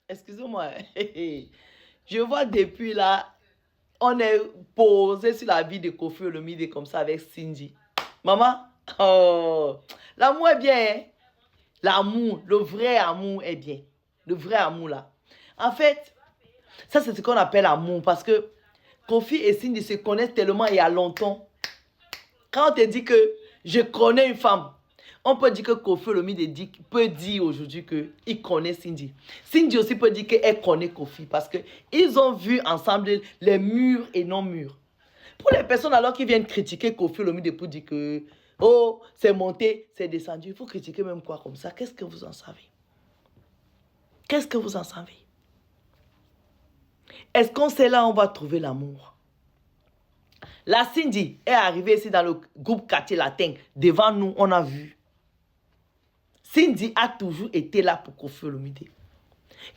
Excusez-moi. Je vois depuis là, on est posé sur la vie de Kofi Olomide comme ça avec Cindy. Maman, oh, l'amour est bien, hein? L'amour, le vrai amour est bien. Le vrai amour là. En fait, ça c'est ce qu'on appelle amour parce que Kofi et Cindy se connaissent tellement il y a longtemps. Quand on te dit que je connais une femme, on peut dire que Kofi Olomide peut dire aujourd'hui qu'il connaît Cindy. Cindy aussi peut dire qu'elle connaît Kofi parce qu'ils ont vu ensemble les murs et non-murs. Pour les personnes alors qui viennent critiquer Kofi Olomide pour dire que oh, c'est monté, c'est descendu, il faut critiquer même quoi comme ça. Qu'est-ce que vous en savez? Qu'est-ce que vous en savez? Est-ce qu'on sait là où on va trouver l'amour? La Cindy est arrivée ici dans le groupe quartier latin. Devant nous, on a vu. Cindy a toujours été là pour Kofi Olomide.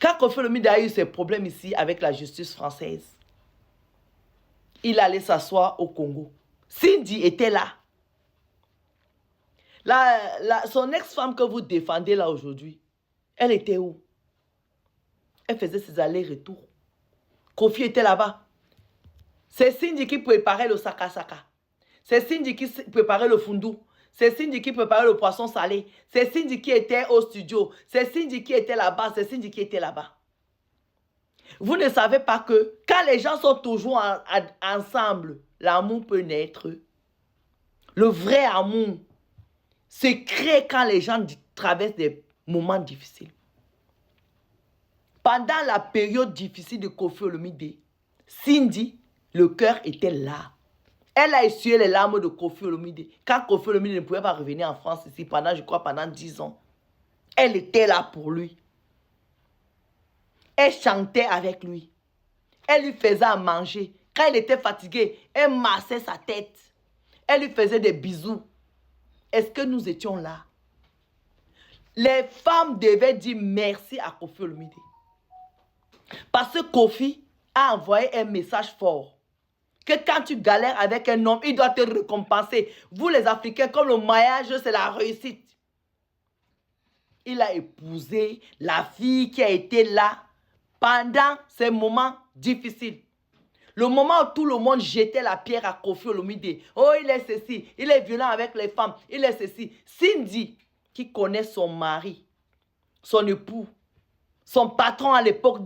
Quand Kofi Olomide a eu ses problèmes ici avec la justice française, il allait s'asseoir au Congo. Cindy était là. Son ex-femme que vous défendez là aujourd'hui, elle était où? Elle faisait ses allers-retours. Kofi était là-bas. C'est Cindy qui préparait le saka-saka. C'est Cindy qui préparait le fundu. C'est Cindy qui préparait le poisson salé. C'est Cindy qui était au studio. C'est Cindy qui était là-bas. C'est Cindy qui était là-bas. Vous ne savez pas que quand les gens sont toujours ensemble, l'amour peut naître. Le vrai amour se crée quand les gens traversent des moments difficiles. Pendant la période difficile de Kofi Olomide, Cindy, le cœur était là. Elle a essuyé les larmes de Kofi Olomide. Quand Kofi Olomide ne pouvait pas revenir en France ici pendant, je crois, pendant 10 ans. Elle était là pour lui. Elle chantait avec lui. Elle lui faisait à manger. Quand il était fatigué, elle massait sa tête. Elle lui faisait des bisous. Est-ce que nous étions là? Les femmes devaient dire merci à Kofi Olomide. Parce que Kofi a envoyé un message fort. Que quand tu galères avec un homme, il doit te récompenser. Vous les Africains, comme le mariage, c'est la réussite. Il a épousé la fille qui a été là pendant ces moments difficiles. Le moment où tout le monde jetait la pierre à Kofi Olomide. Oh, il est ceci, il est violent avec les femmes, il est ceci. Cindy, qui connaît son mari, son époux, son patron à l'époque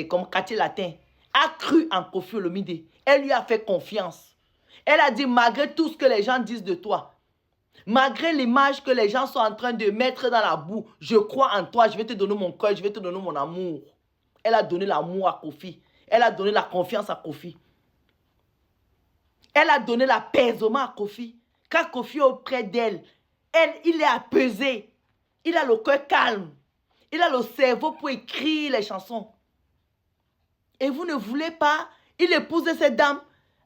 comme quartier latin, a cru en Kofi Olomide. Elle lui a fait confiance. Elle a dit, malgré tout ce que les gens disent de toi, malgré l'image que les gens sont en train de mettre dans la boue, je crois en toi, je vais te donner mon cœur, je vais te donner mon amour. Elle a donné l'amour à Kofi. Elle a donné la confiance à Kofi. Elle a donné l'apaisement à Kofi. Quand Kofi est auprès d'elle, il est apaisé. Il a le cœur calme. Il a le cerveau pour écrire les chansons. Et vous ne voulez pas, il épouse cette dame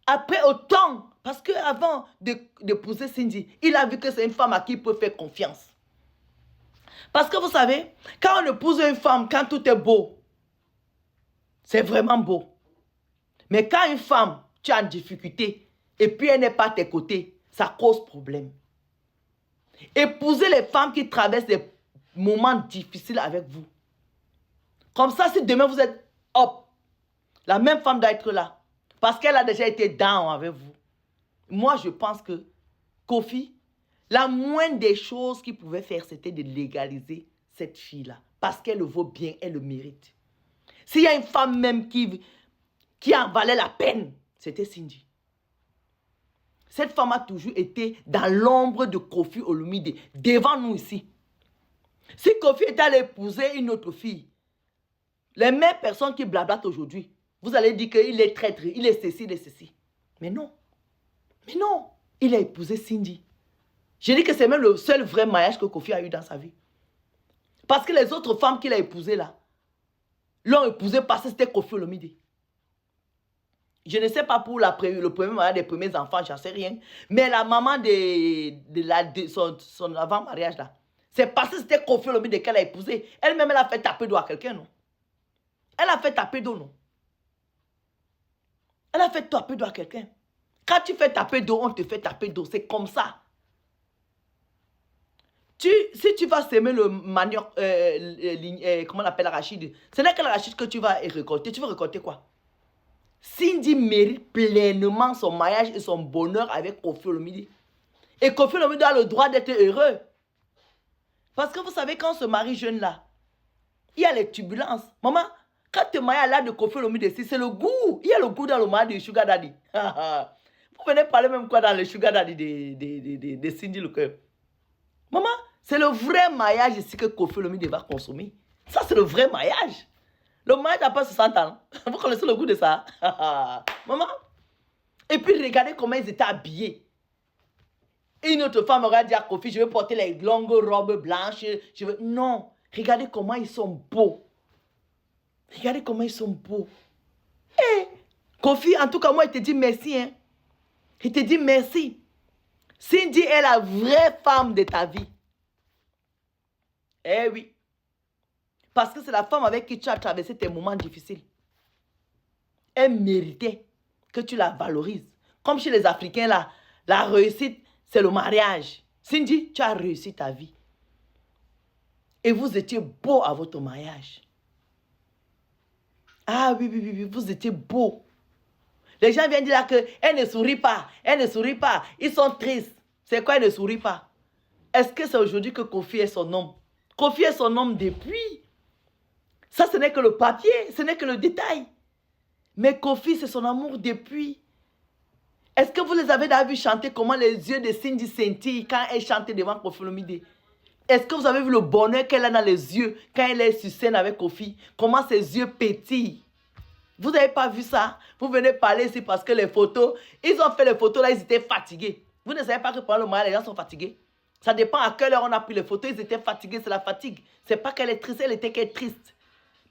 après autant. Parce qu'avant d'épouser Cindy, il a vu que c'est une femme à qui il peut faire confiance. Parce que vous savez, quand on épouse une femme, quand tout est beau, c'est vraiment beau. Mais quand une femme, tu es en difficulté, et puis elle n'est pas à tes côtés, ça cause problème. Épousez les femmes qui traversent des moments difficiles avec vous. Comme ça, si demain vous êtes up, la même femme doit être là. Parce qu'elle a déjà été down avec vous. Moi, je pense que Kofi, la moindre des choses qu'il pouvait faire, c'était de légaliser cette fille-là. Parce qu'elle le vaut bien, elle le mérite. S'il y a une femme même qui en valait la peine, c'était Cindy. Cette femme a toujours été dans l'ombre de Kofi Olomide, devant nous ici. Si Kofi était allé épouser une autre fille, les mêmes personnes qui blablatent aujourd'hui, vous allez dire qu'il est traître, il est ceci, il est ceci. Mais non. Mais non. Il a épousé Cindy. Je dis que c'est même le seul vrai mariage que Kofi a eu dans sa vie. Parce que les autres femmes qu'il a épousées là, l'ont épousé parce que c'était Kofi Olomide. Je ne sais pas pour le premier mariage des premiers enfants, j'en sais rien. Mais la maman de son avant-mariage là, c'est parce que c'était Kofi Olomide qu'elle a épousé. Elle-même, elle a fait taper d'eau à quelqu'un, non? Elle a fait taper d'eau, non? Elle a fait taper d'eau à quelqu'un. Quand tu fais taper d'eau, on te fait taper d'eau. C'est comme ça. Si tu vas semer le manioc, comment on appelle l'arachide, ce n'est que l'arachide que tu vas récolter. Tu vas récolter quoi? Cindy mérite pleinement son mariage et son bonheur avec Koffi Olomide. Et Koffi Olomide a le droit d'être heureux. Parce que vous savez, quand on se marie jeune là, il y a les turbulences. Maman, quand tu te maries à l'âge de Koffi Olomide, c'est le goût. Il y a le goût dans le mariage de Sugar Daddy. Vous venez parler même quoi dans le Sugar Daddy de Cindy Lecœur. Maman, c'est le vrai mariage ici que Koffi Olomide va consommer. Ça, c'est le vrai mariage. Le mariage n'a pas 60 ans. Vous connaissez le goût de ça? Maman. Et puis, regardez comment ils étaient habillés. Une autre femme aurait dit à Koffi, je vais porter les longues robes blanches. Non. Regardez comment ils sont beaux. Regardez comment ils sont beaux. Eh, Koffi, en tout cas, moi, il te dit merci. Hein. Il te dit merci. Cindy est la vraie femme de ta vie. Eh oui. Parce que c'est la femme avec qui tu as traversé tes moments difficiles. Elle méritait que tu la valorises. Comme chez les Africains, là, la réussite, c'est le mariage. Cindy, tu as réussi ta vie. Et vous étiez beau à votre mariage. Ah oui, oui, oui, oui, vous étiez beau. Les gens viennent dire qu'elle ne sourit pas. Elle ne sourit pas. Ils sont tristes. C'est quoi, elle ne sourit pas? Est-ce que c'est aujourd'hui que Koffi est son homme? Koffi est son homme depuis. Ça, ce n'est que le papier. Ce n'est que le détail. Mais Koffi, c'est son amour depuis. Est-ce que vous les avez déjà vu chanter comment les yeux de Cindy scintillent quand elle chantait devant Koffi Olomide? Est-ce que vous avez vu le bonheur qu'elle a dans les yeux quand elle est sur scène avec Koffi? Comment ses yeux pétillent? Vous n'avez pas vu ça? Vous venez parler ici parce que les photos, ils ont fait les photos là, ils étaient fatigués. Vous ne savez pas que pendant le mariage, les gens sont fatigués? Ça dépend à quelle heure on a pris les photos, ils étaient fatigués, c'est la fatigue. C'est pas qu'elle est triste, elle était qu'elle est triste.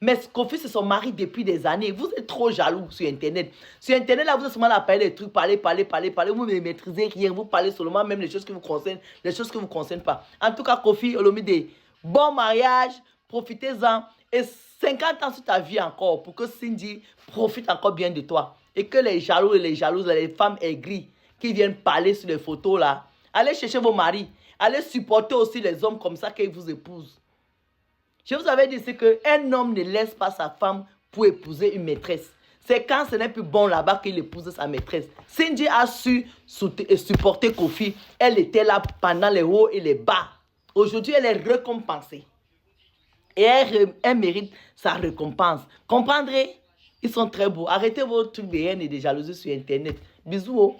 Mais Koffi, c'est son mari depuis des années. Vous êtes trop jaloux sur Internet. Sur Internet, là, vous êtes seulement là à parler des trucs, parler. Vous ne maîtrisez rien. Vous parlez seulement même les choses qui vous concernent, les choses qui ne vous concernent pas. En tout cas, Koffi Olomide, bon mariage, profitez-en. Et 50 ans sur ta vie encore pour que Cindy profite encore bien de toi. Et que les jaloux et les jalouses, les femmes aigries qui viennent parler sur les photos là, allez chercher vos maris. Allez supporter aussi les hommes comme ça qu'ils vous épousent. Je vous avais dit qu'un homme ne laisse pas sa femme pour épouser une maîtresse. C'est quand ce n'est plus bon là-bas qu'il épouse sa maîtresse. Cindy a su supporter Koffi. Elle était là pendant les hauts et les bas. Aujourd'hui, elle est récompensée. Et elle mérite sa récompense. Comprendrez? Ils sont très beaux. Arrêtez vos trucs de haine et de jalousie sur Internet. Bisous.